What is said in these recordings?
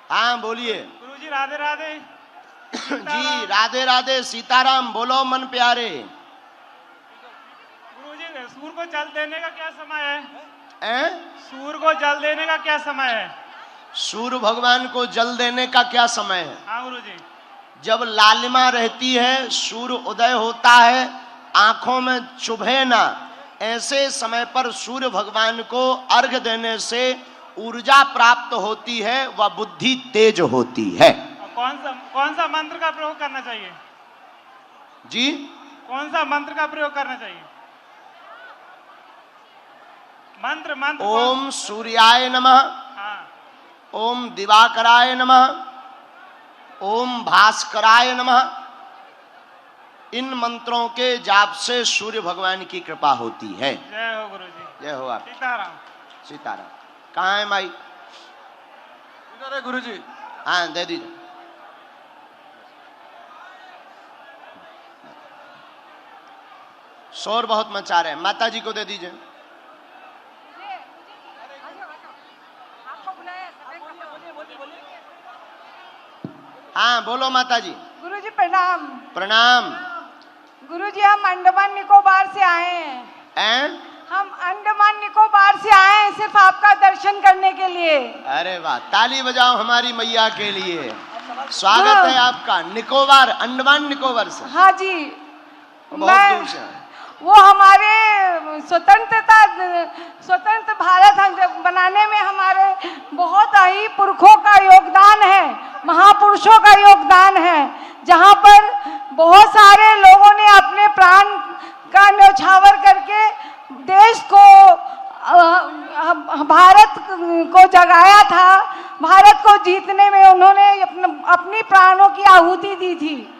हाँ बोलिए। गुरुजी राधे राधे। जी राधे राधे, सीताराम, बोलो मन प्यारे। गुरुजी सूर को जल देने का क्या समय है? सूर को जल देने का क्या समय है? सूर्य भगवान को जल देने का क्या समय है? हाँ गुरुजी। जब लालिमा रहती है, सूर्य उदय होता है, आंखों में चुभे ना, ऐसे समय पर सूर्य भगवान को अर्घ्य देने से ऊर्जा प्राप्त होती है, वह बुद्धि तेज होती है। कौन सा मंत्र का प्रयोग करना चाहिए जी? कौन सा मंत्र का प्रयोग करना चाहिए? मंत्र ओम सूर्याय नमः। हाँ। ओम दिवाकराय नमः। ओम भास्कराय नमः। इन मंत्रों के जाप से सूर्य भगवान की कृपा होती है। जय हो गुरुजी। जय हो आप। सीताराम। सीताराम। कहाँ है माई? इधर है गुरुजी। हाँ दे दीजिए। शोर बहुत मचा रहे हैं, माता जी को दे दीजिए। हाँ बोलो माता जी। गुरुजी प्रणाम। प्रणाम। गुरुजी हम अंडमान निकोबार से आए हैं। हम अंडमान निकोबार से आए हैं सिर्फ आपका दर्शन करने के लिए। अरे वाह, ताली बजाओ हमारी मैया के लिए। स्वागत है आपका। निकोबार, अंडमान निकोबार से? हाँ जी। बहुत दूर से। वो हमारे स्वतंत्र भारत बनाने में हमारे बहुत ही पुरखों का योगदान है, महापुरुषों का योगदान है, जहाँ पर बहुत सारे लोगों ने अपने प्राण का न्यौछावर करके देश को, भारत को जगाया था। भारत को जीतने में उन्होंने अपनी प्राणों की आहुति दी थी।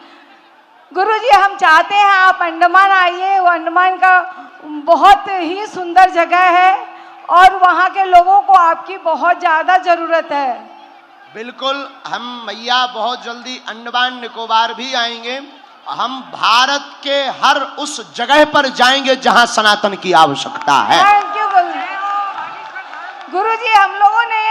गुरुजी हम चाहते हैं आप अंडमान आइए। वो अंडमान का बहुत ही सुंदर जगह है और वहाँ के लोगों को आपकी बहुत ज़्यादा ज़रूरत है। बिल्कुल, हम मैया बहुत जल्दी अंडमान निकोबार भी आएंगे। हम भारत के हर उस जगह पर जाएंगे जहां सनातन की आवश्यकता है। थैंक यू गुरुजी। हम लोगों ने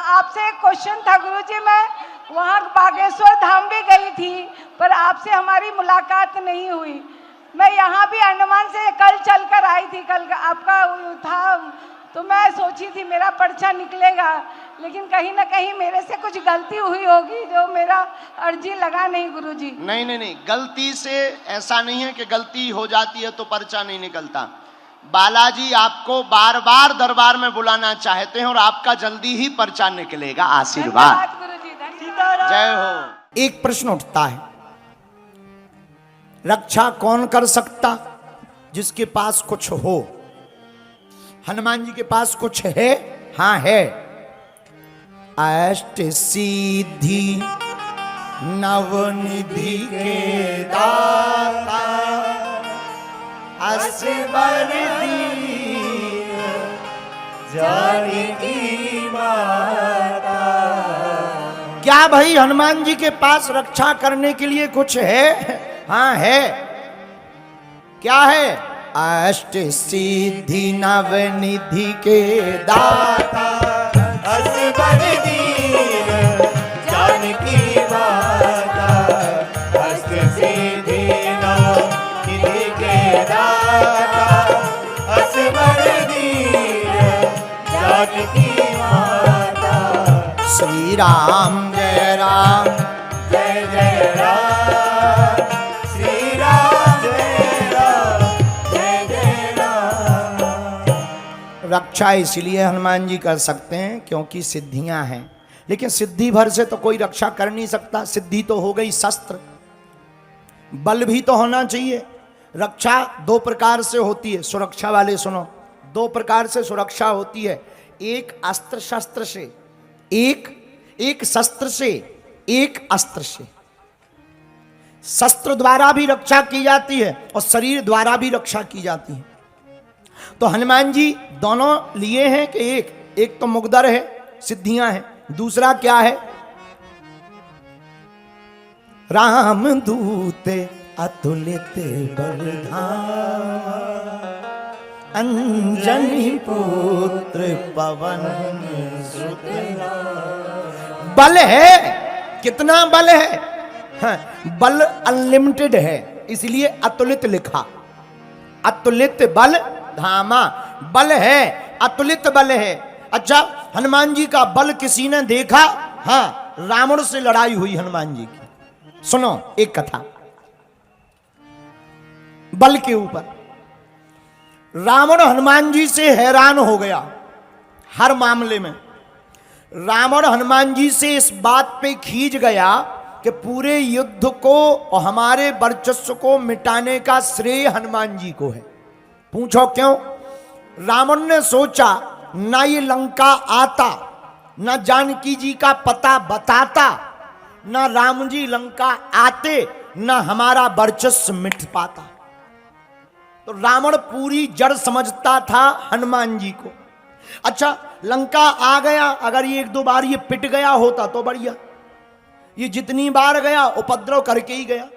आपसे एक क्वेश्चन था गुरुजी। मैं वहाँ बागेश्वर धाम भी गई थी पर आपसे हमारी मुलाकात नहीं हुई। मैं यहाँ भी अंडमान से कल चलकर आई थी। कल आपका था तो मैं सोची थी मेरा पर्चा निकलेगा, लेकिन कहीं ना कहीं मेरे से कुछ गलती हुई होगी जो मेरा अर्जी लगा नहीं गुरुजी। नहीं, गलती से ऐसा नहीं है कि गलती हो जाती है तो पर्चा नहीं निकलता। बालाजी आपको बार बार दरबार में बुलाना चाहते हैं और आपका जल्दी ही पर्चा निकलेगा। आशीर्वाद। जय हो। एक प्रश्न उठता है, रक्षा कौन कर सकता? जिसके पास कुछ हो। हनुमान जी के पास कुछ है? हाँ है। अष्ट सिद्धि नवनिधि के दाता, असबर दीन जानकी माता। क्या भाई हनुमान जी के पास रक्षा करने के लिए कुछ है? हाँ है। क्या है? अष्ट सिद्धि नवनिधि के दाता, असबर दीन जानकी माता। अष्ट सिद्धि नवनिधि के दाता, असबर दीन जानकी माता। श्री राम जय राम, जय जय राम। श्री राम जय राम, जय जय राम। रक्षा इसलिए हनुमान जी कर सकते हैं क्योंकि सिद्धियां हैं, लेकिन सिद्धि भर से तो कोई रक्षा कर नहीं सकता। सिद्धि तो हो गई शस्त्र, बल भी तो होना चाहिए। रक्षा दो प्रकार से होती है, सुरक्षा वाले सुनो। दो प्रकार से सुरक्षा होती है, एक अस्त्र शस्त्र से, एक शस्त्र से, एक अस्त्र से। शस्त्र द्वारा भी रक्षा की जाती है और शरीर द्वारा भी रक्षा की जाती है। तो हनुमान जी दोनों लिए हैं कि एक तो मुगदर है, सिद्धियां हैं, दूसरा क्या है? राम दूत अतुलित बलधामा, अंजनी पुत्र पवन सुत बल है, कितना बल है? हाँ, बल अनलिमिटेड है, इसलिए अतुलित लिखा। अतुलित बल धामा, बल है, अतुलित बल है। अच्छा, हनुमान जी का बल किसी ने देखा? हाँ, रावण से लड़ाई हुई हनुमान जी की। सुनो एक कथा बल के ऊपर। रावण हनुमान जी से हैरान हो गया हर मामले में। रावण हनुमान जी से इस बात पे खींच गया कि पूरे युद्ध को और हमारे वर्चस्व को मिटाने का श्रेय हनुमान जी को है। पूछो क्यों? रावण ने सोचा ना ये लंका आता, ना जानकी जी का पता बताता, ना राम जी लंका आते, ना हमारा वर्चस्व मिट पाता। तो रावण पूरी जड़ समझता था हनुमान जी को। अच्छा, लंका आ गया, अगर ये एक दो बार ये पिट गया होता तो बढ़िया, ये जितनी बार गया उपद्रव करके ही गया।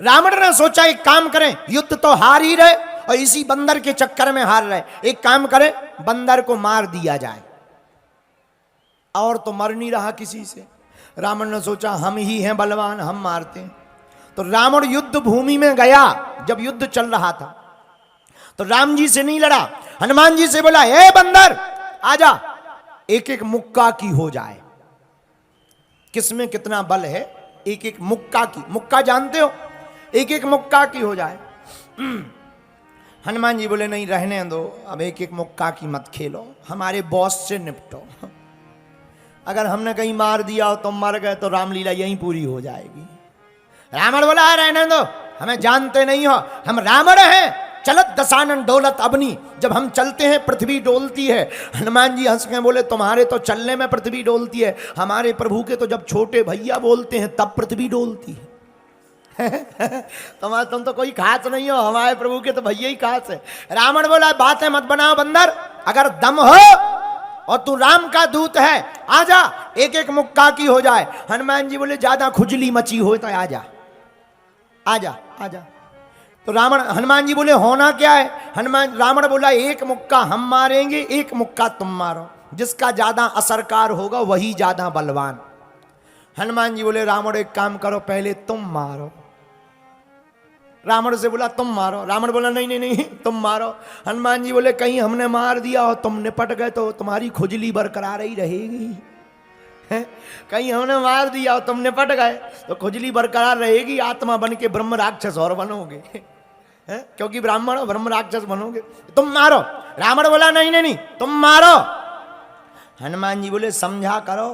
रावण ने सोचा एक काम करें, युद्ध तो हार ही रहे और इसी बंदर के चक्कर में हार रहे, एक काम करें बंदर को मार दिया जाए, और तो मर नहीं रहा किसी से। रावण ने सोचा हम ही हैं बलवान, हम मारते हैं। तो रावण युद्ध भूमि में गया, जब युद्ध चल रहा था तो राम जी से नहीं लड़ा, हनुमान जी से बोला हे बंदर आजा, एक एक मुक्का की हो जाए। किसमें कितना बल है? एक एक मुक्का की, मुक्का जानते हो, एक एक मुक्का की हो जाए। हनुमान जी बोले नहीं रहने दो, अब एक एक मुक्का की मत खेलो, हमारे बॉस से निपटो। अगर हमने कहीं मार दिया हो तो मर गए तो रामलीला यहीं पूरी हो जाएगी। रावण बोला रहने दो, हमें जानते नहीं हो, हम रावण हैं, चलत दशानन डोलत अबनी, जब हम चलते हैं पृथ्वी डोलती है। हनुमान जी हंस के बोले तुम्हारे तो चलने में पृथ्वी डोलती है, हमारे प्रभु के तो जब छोटे भैया बोलते हैं तब पृथ्वी डोलती है। तुम तो कोई खास नहीं हो, हमारे प्रभु के तो भैया ही खास है। रावण बोला बातें मत बनाओ बंदर, अगर दम हो और तू राम का दूत है आजा, एक एक मुक्का की हो जाए। हनुमान जी बोले ज्यादा खुजली मची हो तो आजा आजा आजा। तो हनुमान जी बोले होना क्या है? रावण बोला एक मुक्का हम मारेंगे, एक मुक्का तुम मारो, जिसका ज्यादा असरकार होगा वही ज्यादा बलवान। हनुमान जी बोले रावण एक काम करो, पहले तुम मारो। रावण से बोला तुम मारो, रावण बोला नहीं नहीं नहीं तुम मारो। हनुमान जी बोले कहीं हमने मार दिया और तुम निपट गए तो तुम्हारी खुजली बरकरार ही रहेगी, कहीं हमने मार दिया और तुम निपट गए तो खुजली बरकरार रहेगी, आत्मा बन के ब्रह्म राक्षस और बनोगे, क्योंकि ब्राह्मण हो ब्रह्म राक्षस बनोगे, तुम मारो। रावण बोला नहीं नहीं नहीं तुम मारो। हनुमान जी बोले समझा करो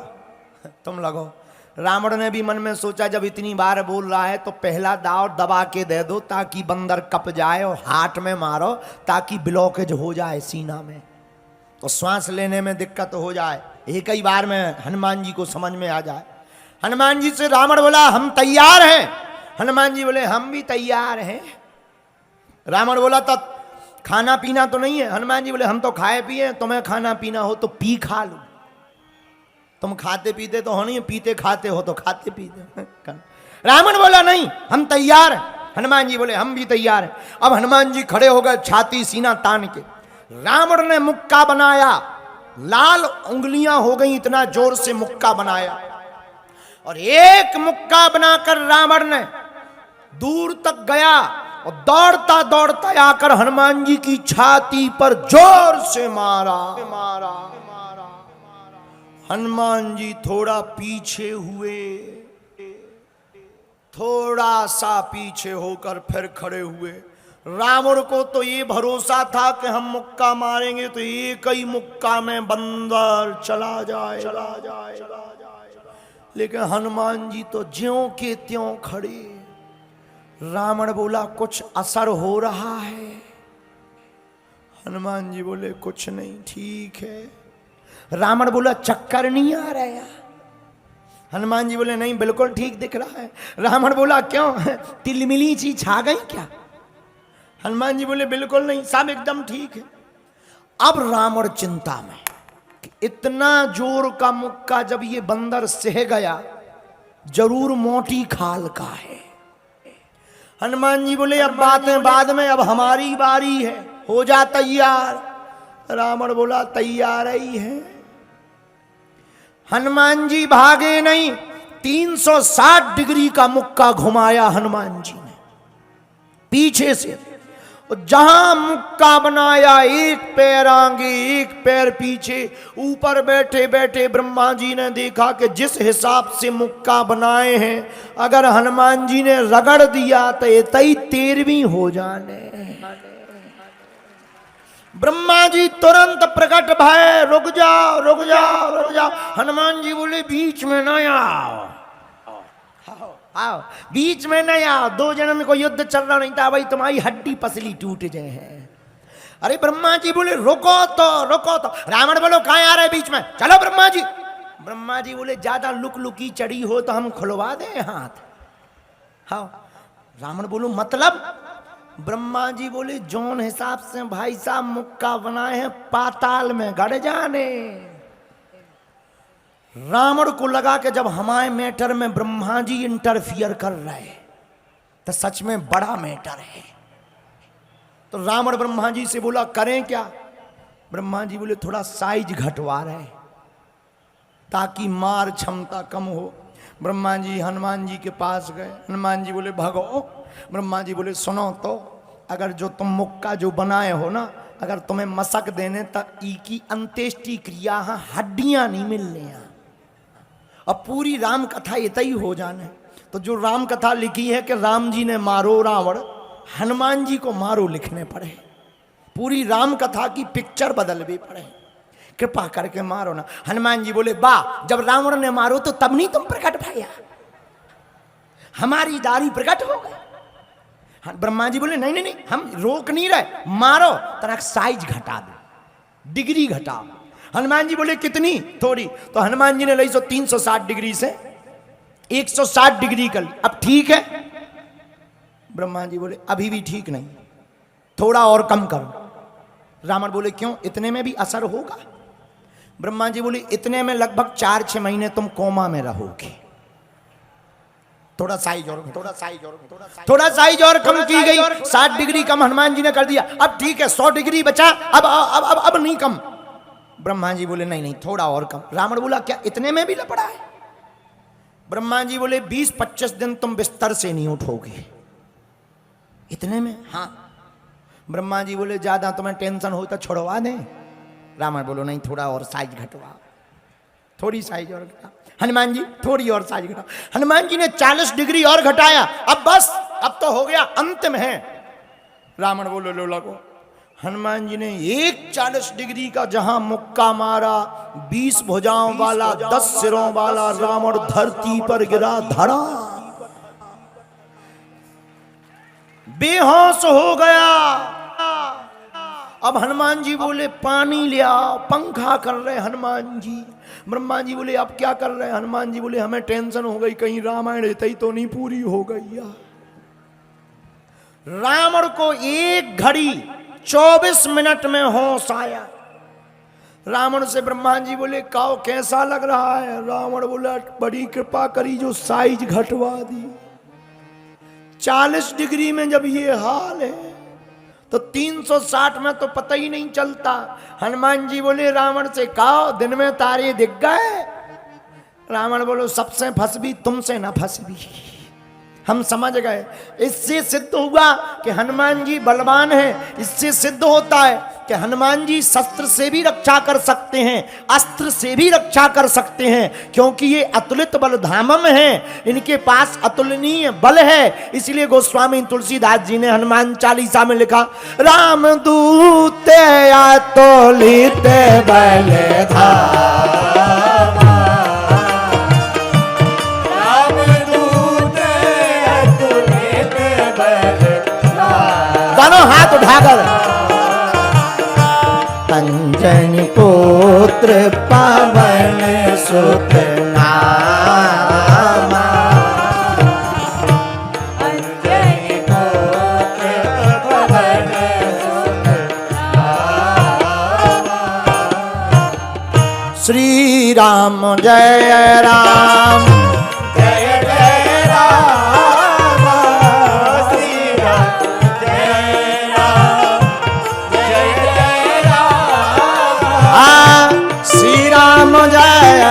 तुम लगो। रावण ने भी मन में सोचा जब इतनी बार बोल रहा है तो पहला दाव दबा के दे दो ताकि बंदर कप जाए, और हाथ में मारो ताकि ब्लॉकेज हो जाए सीना में, तो श्वास लेने में दिक्कत हो जाए, एक ही बार में हनुमान जी को समझ में आ जाए। हनुमान जी से रावण बोला हम तैयार हैं। हनुमान जी बोले हम भी तैयार हैं। रावण बोला तो खाना पीना तो नहीं है? हनुमान जी बोले हम तो खाए पिए, तुम्हें खाना पीना हो तो पी खा लो, तुम खाते पीते तो हो नहीं, पीते खाते हो तो खाते पीते। रावण बोला नहीं हम तैयार हैं। हनुमान जी बोले हम भी तैयार हैं। अब हनुमान जी खड़े हो गए छाती सीना तान के। रावण ने मुक्का बनाया, लाल उंगलियां हो गई, इतना जोर से मुक्का बनाया, और एक मुक्का बनाकर रावण ने दूर तक गया और दौड़ता दौड़ता आकर हनुमान जी की छाती पर जोर से मारा। हनुमान जी थोड़ा पीछे हुए, थोड़ा सा पीछे होकर फिर खड़े हुए। रावण को तो ये भरोसा था कि हम मुक्का मारेंगे तो एक ही मुक्का में बंदर चला जाए, लेकिन हनुमान जी तो ज्यों के त्यों खड़े। रावण बोला कुछ असर हो रहा है? हनुमान जी बोले कुछ नहीं, ठीक है। रावण बोला चक्कर नहीं आ रहा? हनुमान जी बोले नहीं बिल्कुल ठीक दिख रहा है। रावण बोला क्यों, तिलमिली सी छा गई क्या? हनुमान जी बोले बिल्कुल नहीं, सब एकदम ठीक है। अब रावण चिंता में कि इतना जोर का मुक्का जब ये बंदर सह गया जरूर मोटी खाल का है। हनुमान जी बोले अब बातें बाद में, अब हमारी बारी है, हो जा तैयार। रावण बोला तैयार ही है। हनुमान जी भागे नहीं, 360 डिग्री का मुक्का घुमाया हनुमान जी ने पीछे से। जहां मुक्का बनाया, एक पैर आगे एक पैर पीछे, ऊपर बैठे बैठे ब्रह्मा जी ने देखा कि जिस हिसाब से मुक्का बनाए हैं, अगर हनुमान जी ने रगड़ दिया तो ये 13वीं हो जाने। ब्रह्मा जी तुरंत प्रकट भय, रुक जाओ रुक जाओ रुक जाओ। हनुमान जी बोले बीच में न आओ, आओ बीच में नहीं आओ, 2 जन्म को युद्ध चल रहा नहीं था भाई, तुम्हारी हड्डी पसली टूट जाए हैं। अरे ब्रह्मा जी बोले रुको तो रुको तो। रावण बोलो कहां आ रहे बीच में, चलो ब्रह्मा जी। ब्रह्मा जी बोले ज्यादा लुक लुकी चढ़ी हो तो हम खुलवा दें हाथ। हाँ रावण बोलो मतलब। ब्रह्मा जी बोले जोन हिसाब से भाई साहब मुक्का बनाए हैं, पाताल में गड़ जाने। रावण को लगा कि जब हमारे मैटर में ब्रह्मा जी इंटरफियर कर रहे तो सच में बड़ा मैटर है। तो रावण ब्रह्मा जी से बोला करें क्या। ब्रह्मा जी बोले थोड़ा साइज घटवा रहे ताकि मार क्षमता कम हो। ब्रह्मा जी हनुमान जी के पास गए। हनुमान जी बोले भगो। ब्रह्मा जी बोले सुनो तो, अगर जो तुम मुक्का जो बनाए हो ना, अगर तुम्हें मसक देने तक ई की अंत्येष्टि क्रिया हड्डियां नहीं मिलने। अब पूरी राम कथा इतना ही हो जाने। तो जो राम कथा लिखी है कि राम जी ने मारो रावण, हनुमान जी को मारो लिखने पड़े। पूरी राम कथा की पिक्चर बदलनी पड़े। कृपा करके मारो ना। हनुमान जी बोले वाह, जब रावण ने मारो तो तब नहीं तुम प्रकट भैया, हमारी दारी प्रकट हो गए। ब्रह्मा जी बोले नहीं नहीं नहीं, हम रोक नहीं रहे, मारो, तरह साइज घटा दो, डिग्री घटाओ। हनुमान जी बोले कितनी, थोड़ी। तो हनुमान जी ने ली 360 डिग्री से 160 डिग्री कर ली। अब ठीक है। ब्रह्मा जी बोले अभी भी ठीक नहीं, थोड़ा और कम करो। रावण बोले क्यों, इतने में भी असर होगा। ब्रह्मा जी बोले इतने में लगभग 4-6 महीने तुम कोमा में रहोगे। थोड़ा साइज और, थोड़ा साइज और, थोड़ा साइज और कम की गई। 60 डिग्री कम हनुमान जी ने कर दिया। अब ठीक है 100 डिग्री बचा, अब नहीं कम। ब्रह्मा जी बोले नहीं नहीं थोड़ा और कम। रावण बोला क्या इतने में भी लपड़ा है। ब्रह्मा जी बोले 20-25 दिन तुम बिस्तर से नहीं उठोगे। इतने में, हाँ। ब्रह्मा जी बोले ज्यादा तुम्हें टेंशन हो तो छोड़वा दें। रावण बोलो नहीं थोड़ा और साइज घटवा, थोड़ी साइज और घटा। हनुमान जी थोड़ी और साइज घटा। हनुमान जी ने 40 डिग्री और घटाया। अब बस, अब तो हो गया, अंतिम है। रावण बोलो लो लगो। हनुमान जी ने एक 40 डिग्री का जहां मुक्का मारा, 20 भुजाओं वाला 10 सिरों वाला रावण धरती पर गिरा, धड़ा बेहोश हो गया। अब हनुमान जी बोले पानी ले आओ, पंखा कर रहे हनुमान जी। ब्रह्मा जी बोले अब क्या कर रहे हैं। हनुमान जी बोले हमें टेंशन हो गई, कहीं रामायण ही तो नहीं पूरी हो गई। रावण को 1 घड़ी 24 मिनट में होश आया। रावण से ब्रह्मा जी बोले काओ कैसा लग रहा है। रावण बोला बड़ी कृपा करी जो साइज घटवा दी। 40 डिग्री में जब ये हाल है तो 360 में तो पता ही नहीं चलता। हनुमान जी बोले रावण से काओ दिन में तारे दिख गए। रावण बोलो सबसे फंसबी तुमसे ना फंसबी। हम समझ गए। इससे सिद्ध हुआ कि हनुमान जी बलवान हैं। इससे सिद्ध होता है कि हनुमान जी शस्त्र से भी रक्षा कर सकते हैं, अस्त्र से भी रक्षा कर सकते हैं, क्योंकि ये अतुलित बल धामम हैं। इनके पास अतुलनीय बल है। इसलिए गोस्वामी तुलसीदास जी ने हनुमान चालीसा में लिखा, राम दूत अतुलित बल धाम, हाथ उठाकर अंजनी पुत्र पवन सुत नामा, अंजनी पुत्र पवन सुत नामा। श्री राम जय राम, जय जय राम, श्री राम श्री राम जय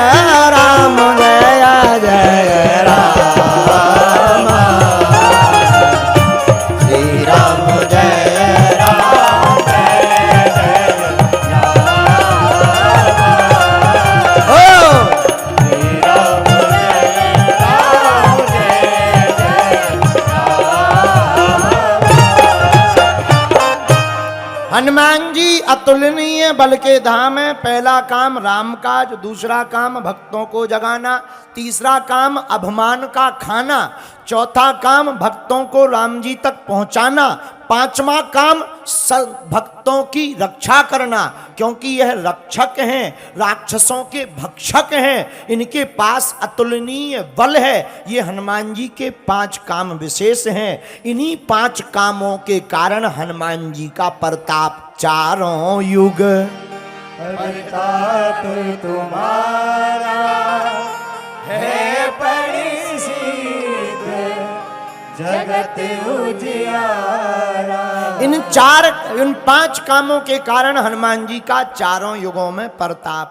अतुलनीय बल के धाम है। पहला काम राम काज, दूसरा काम भक्तों को जगाना, तीसरा काम अभिमान का खाना, चौथा काम भक्तों को राम जी तक पहुंचाना, पांचवा काम भक्तों की रक्षा करना, क्योंकि यह रक्षक हैं, राक्षसों के भक्षक हैं, इनके पास अतुलनीय बल है। ये हनुमान जी के 5 काम विशेष हैं। इन्हीं 5 कामों के कारण हनुमान जी का प्रताप चारों युग। प्रताप तुम्हारा है परिसिद्ध, जगत उजियारा। इन 5 कामों के कारण हनुमान जी का चारों युगों में प्रताप